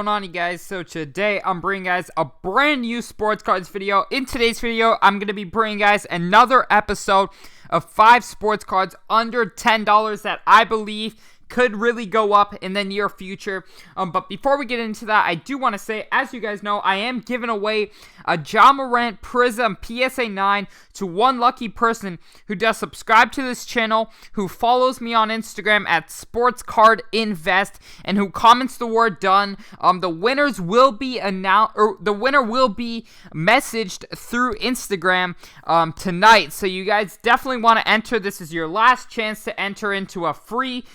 What's going on, you guys? So today I'm bringing guys a brand new sports cards video. In today's video, I'm going to be bringing guys another episode of 5 sports cards under $10 that I believe could really go up in the near future. But before we get into that, I do want to say, as you guys know, I am giving away a Ja Morant Prism PSA 9 to one lucky person who does subscribe to this channel, who follows me on Instagram at SportsCardInvest, and who comments the word done. The winners will be announced, or the winner will be messaged through Instagram tonight. So you guys definitely want to enter. This is your last chance to enter into a free,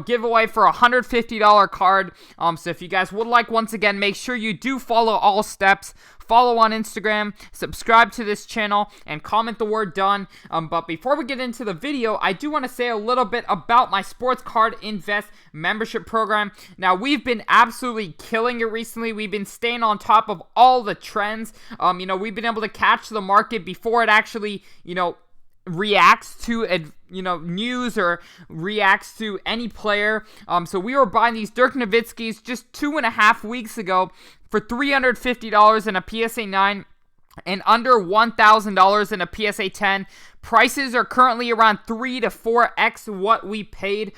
giveaway for a $150 card. So if you guys would like, once again, make sure you do follow all steps. Follow on Instagram, subscribe to this channel, and comment the word done. But before we get into the video, I do want to say a little bit about my Sports Card Invest membership program. Now, we've been absolutely killing it recently. We've been staying on top of all the trends. We've been able to catch the market before it actually, reacts to news or reacts to any player. So we were buying these Dirk Nowitzkis just 2.5 weeks ago for $350 in a PSA 9 and under $1,000 in a PSA 10. Prices are currently around 3 to 4x what we paid.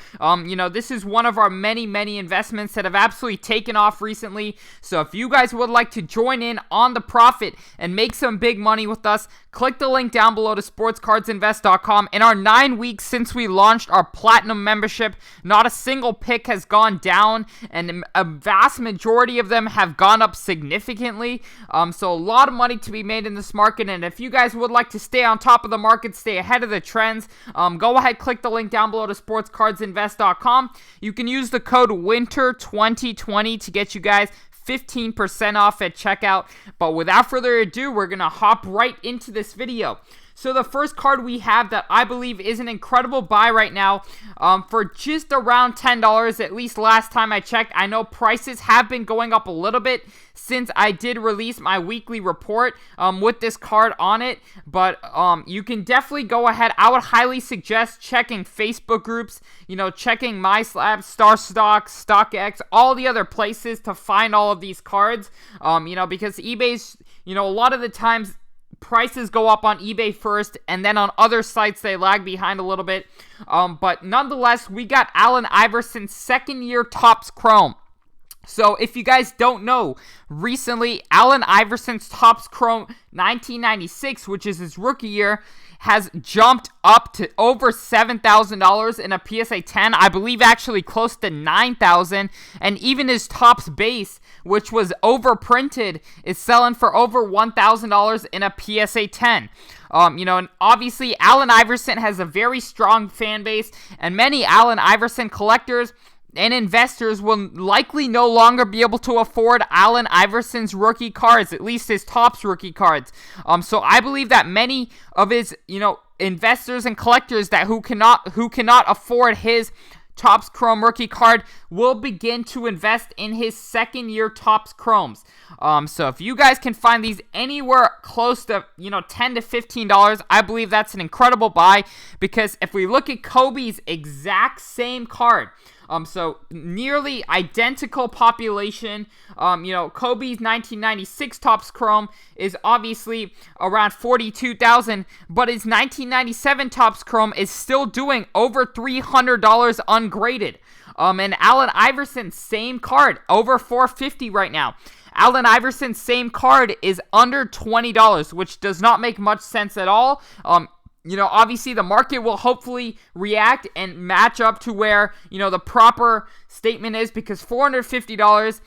This is one of our many investments that have absolutely taken off recently. So if you guys would like to join in on the profit and make some big money with us, click the link down below to sportscardsinvest.com. In our 9 weeks since we launched our platinum membership, not a single pick has gone down, and a vast majority of them have gone up significantly. So a lot of money to be made in this market. And if you guys would like to stay on top of the market, stay ahead of the trends, go ahead, click the link down below to sportscardsinvest.com. You can use the code WINTER2020 to get you guys 15% off at checkout. But without further ado, we're gonna hop right into this video. So the first card we have that I believe is an incredible buy right now, for just around $10, at least last time I checked. I know prices have been going up a little bit since I did release my weekly report with this card on it, but you can definitely go ahead. I would highly suggest checking Facebook groups, checking MySlab, StarStock, StockX, all the other places to find all of these cards, because eBay's, a lot of the times prices go up on eBay first, and then on other sites they lag behind a little bit. But nonetheless, we got Allen Iverson's second-year Topps Chrome. So if you guys don't know, recently Allen Iverson's Topps Chrome 1996, which is his rookie year, has jumped up to over $7,000 in a PSA 10. I believe actually close to $9,000. And even his Topps base, which was overprinted, is selling for over $1,000 in a PSA 10. And obviously Allen Iverson has a very strong fan base, and many Allen Iverson collectors and investors will likely no longer be able to afford Allen Iverson's rookie cards, at least his Topps rookie cards. So I believe that many of his, investors and collectors who cannot afford his Topps Chrome rookie card will begin to invest in his second-year Topps Chromes. So if you guys can find these anywhere close to, $10 to $15, I believe that's an incredible buy, because if we look at Kobe's exact same card, so nearly identical population. Kobe's 1996 Topps Chrome is obviously around 42,000, but his 1997 Topps Chrome is still doing over $300 ungraded. And Allen Iverson, same card, over $450 right now. Allen Iverson's same card is under $20, which does not make much sense at all. Obviously the market will hopefully react and match up to where, the proper statement is, because $450,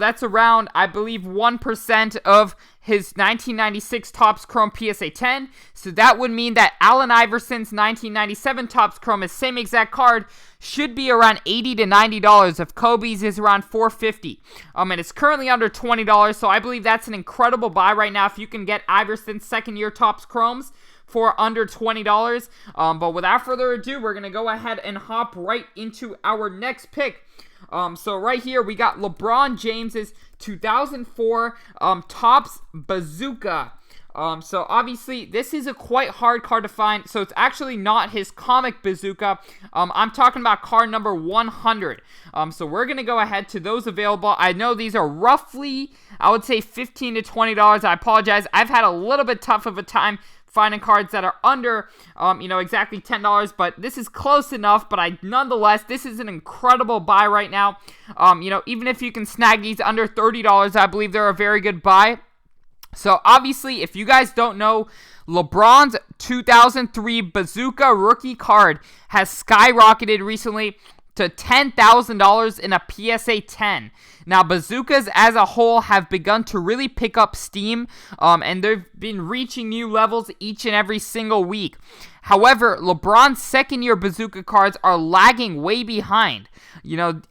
that's around, I believe, 1% of his 1996 Topps Chrome PSA 10. So that would mean that Allen Iverson's 1997 Topps Chrome, his same exact card, should be around $80 to $90 if Kobe's is around $450. And it's currently under $20, so I believe that's an incredible buy right now if you can get Iverson's second-year Topps Chromes for under $20. But without further ado, we're going to go ahead and hop right into our next pick. So right here, we got LeBron James's 2004 Topps Bazooka. So obviously this is a quite hard card to find, so it's actually not his comic bazooka. I'm talking about card number 100. So we're going to go ahead to those available. I know these are roughly, I would say $15 to $20. I apologize. I've had a little bit tough of a time finding cards that are under, exactly $10, but this is close enough. But nonetheless, this is an incredible buy right now. Even if you can snag these under $30, I believe they're a very good buy. So obviously, if you guys don't know, LeBron's 2003 Bazooka rookie card has skyrocketed recently to $10,000 in a PSA 10. Now, bazookas as a whole have begun to really pick up steam, and they've been reaching new levels each and every single week. However, LeBron's second-year bazooka cards are lagging way behind,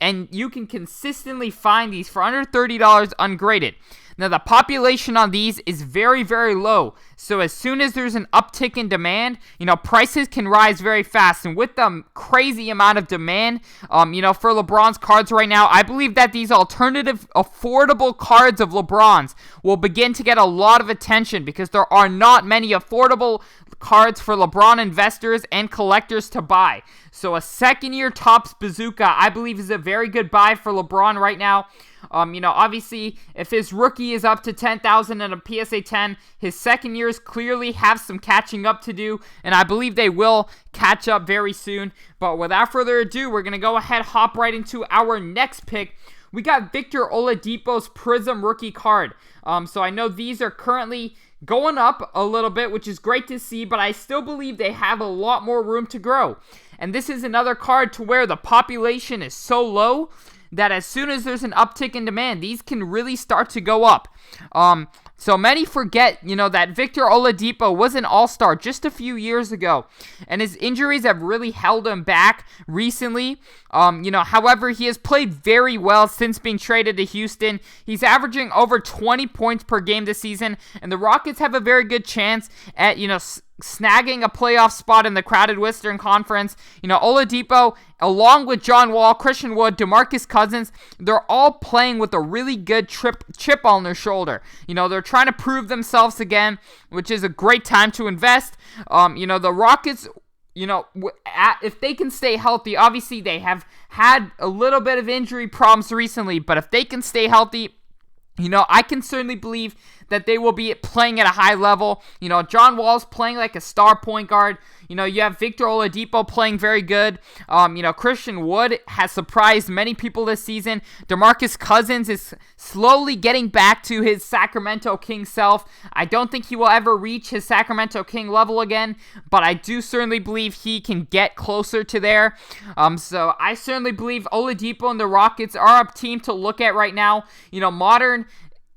and you can consistently find these for under $30 ungraded. Now, the population on these is very, very low. So as soon as there's an uptick in demand, prices can rise very fast. And with the crazy amount of demand, for LeBron's cards right now, I believe that these alternative affordable cards of LeBron's will begin to get a lot of attention because there are not many affordable cards for LeBron investors and collectors to buy. So a second-year Topps Bazooka, I believe, is a very good buy for LeBron right now. Obviously, if his rookie is up to $10,000 in a PSA 10, his second years clearly have some catching up to do, and I believe they will catch up very soon. But without further ado, we're going to go ahead, hop right into our next pick. We got Victor Oladipo's Prism rookie card. So I know these are currently going up a little bit, which is great to see, but I still believe they have a lot more room to grow. And this is another card to where the population is so low that as soon as there's an uptick in demand, these can really start to go up. So many forget, that Victor Oladipo was an all-star just a few years ago, and his injuries have really held him back recently. However, he has played very well since being traded to Houston. He's averaging over 20 points per game this season, and the Rockets have a very good chance at, snagging a playoff spot in the crowded Western Conference. Oladipo, along with John Wall, Christian Wood, DeMarcus Cousins, they're all playing with a really good chip on their shoulder. They're trying to prove themselves again, which is a great time to invest. The Rockets, if they can stay healthy, obviously they have had a little bit of injury problems recently, but if they can stay healthy, I can certainly believe that they will be playing at a high level. John Wall's playing like a star point guard. You have Victor Oladipo playing very good. Christian Wood has surprised many people this season. DeMarcus Cousins is slowly getting back to his Sacramento King self. I don't think he will ever reach his Sacramento King level again, but I do certainly believe he can get closer to there. So I certainly believe Oladipo and the Rockets are a team to look at right now. Modern,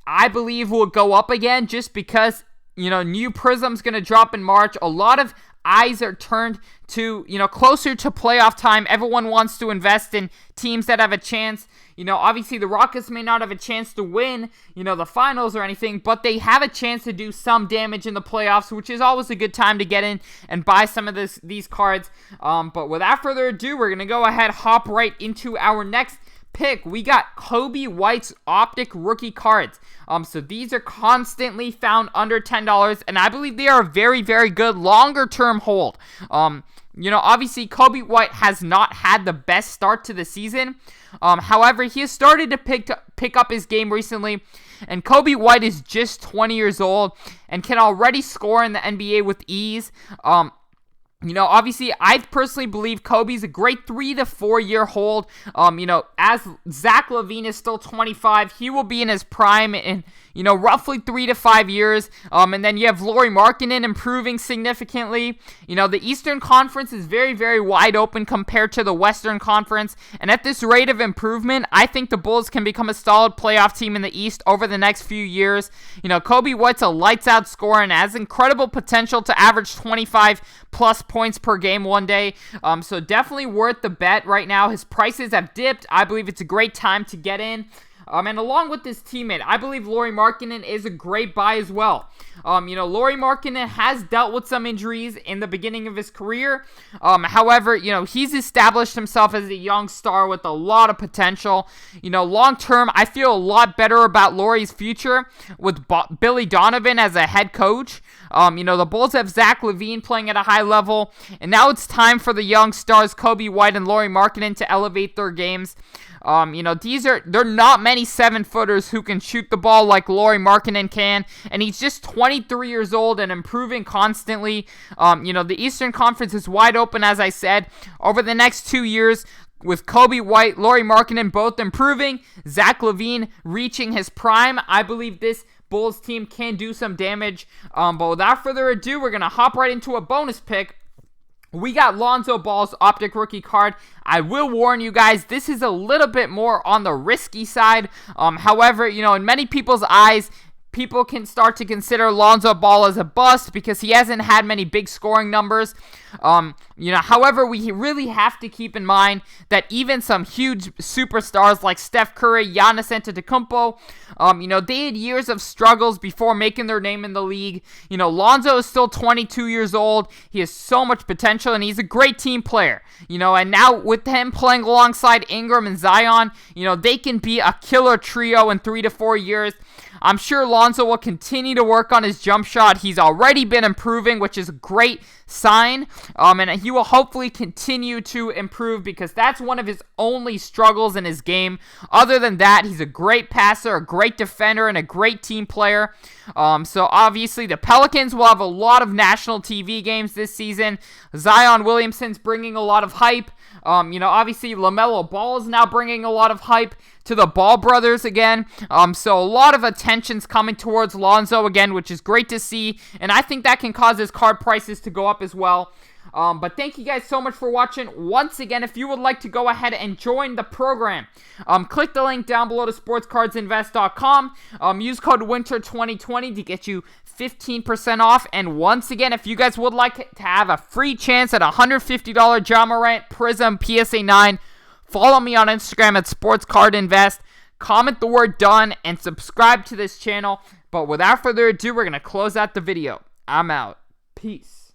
I believe, will go up again just because, new Prism's going to drop in March. A lot of eyes are turned to, closer to playoff time. Everyone wants to invest in teams that have a chance. Obviously the Rockets may not have a chance to win, the finals or anything, but they have a chance to do some damage in the playoffs, which is always a good time to get in and buy some of these cards. But without further ado, we're going to go ahead, hop right into our next pick. We got Coby White's Optic rookie cards. So these are constantly found under $10, and I believe they are a very, very good longer term hold. Obviously Coby White has not had the best start to the season. However, he has started to pick up his game recently, and Coby White is just 20 years old and can already score in the NBA with ease. Obviously, I personally believe Kobe's a great 3 to 4 year hold. As Zach LaVine is still 25, he will be in his prime in, roughly 3 to 5 years. And then you have Lauri Markkanen improving significantly. The Eastern Conference is very, very wide open compared to the Western Conference. And at this rate of improvement, I think the Bulls can become a solid playoff team in the East over the next few years. Coby White's a lights out scorer and has incredible potential to average 25 plus points per game one day. So definitely worth the bet right now. His prices have dipped. I believe it's a great time to get in. And along with his teammate, I believe Lauri Markkanen is a great buy as well. Lauri Markkanen has dealt with some injuries in the beginning of his career. However, he's established himself as a young star with a lot of potential. Long term, I feel a lot better about Lauri's future with Billy Donovan as a head coach. The Bulls have Zach LaVine playing at a high level, and now it's time for the young stars Coby White and Lauri Markkanen to elevate their games. They're not many 7-footers who can shoot the ball like Lauri Markkanen can, and he's just 23 years old and improving constantly. The Eastern Conference is wide open, as I said, over the next 2 years, with Coby White, Lauri Markkanen both improving, Zach LaVine reaching his prime. I believe this Bulls team can do some damage. But without further ado, we're going to hop right into a bonus pick. We got Lonzo Ball's Optic Rookie card. I will warn you guys, this is a little bit more on the risky side. However, in many people's eyes, people can start to consider Lonzo Ball as a bust because he hasn't had many big scoring numbers. However, we really have to keep in mind that even some huge superstars like Steph Curry, Giannis Antetokounmpo, they had years of struggles before making their name in the league. Lonzo is still 22 years old. He has so much potential, and he's a great team player. And now with him playing alongside Ingram and Zion, they can be a killer trio in 3 to 4 years. I'm sure Lonzo will continue to work on his jump shot. He's already been improving, which is a great sign. And he will hopefully continue to improve because that's one of his only struggles in his game. Other than that, he's a great passer, a great defender, and a great team player. So obviously the Pelicans will have a lot of national TV games this season. Zion Williamson's bringing a lot of hype. Obviously LaMelo Ball is now bringing a lot of hype to the Ball brothers again. So a lot of attention's coming towards Lonzo again, which is great to see. And I think that can cause his card prices to go up as well. But thank you guys so much for watching. Once again, if you would like to go ahead and join the program, click the link down below to sportscardsinvest.com. Use code WINTER2020 to get you 15% off. And once again, if you guys would like to have a free chance at a $150 Ja Morant Prism PSA 9, follow me on Instagram at SportsCardInvest. Comment the word done and subscribe to this channel. But without further ado, we're going to close out the video. I'm out. Peace.